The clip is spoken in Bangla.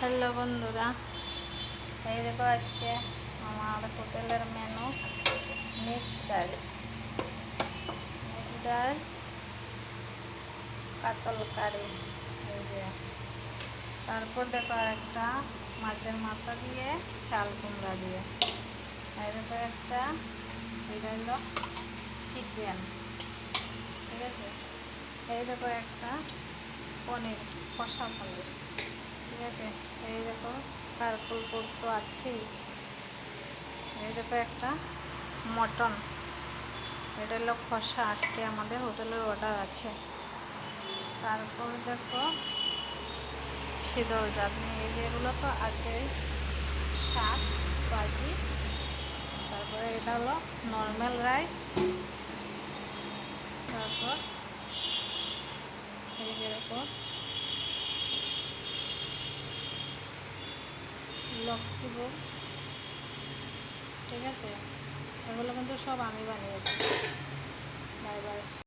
হ্যালো বন্ধুরা, এই দেখো আজকে আমার হোটেলের মেনু মিক্সড ডাল কাতল কারি। এই যে তারপর দেখো একটা মাছের মাথা দিয়ে চাল কুমড়া দিয়ে। এই দেখো একটা, এটা হলো চিকেন, ঠিক আছে। এই দেখো একটা পনির, কষা পনির, ঠিক আছে। এই দেখো কারকুল তো আছেই। এই দেখো একটা মটন, এটা হলো কষা, আজকে আমাদের হোটেলের অর্ডার আছে। তারপর দেখো শীতল চাটনি, এই যেগুলো তো আছে, শাক ভাজি। তারপরে এটা হলো নর্মাল রাইস। তারপর এই যে দেখো লক্ষ্মীভোগ, ঠিক আছে। এগুলো কিন্তু সব আমি বানিয়েছি। Bye bye.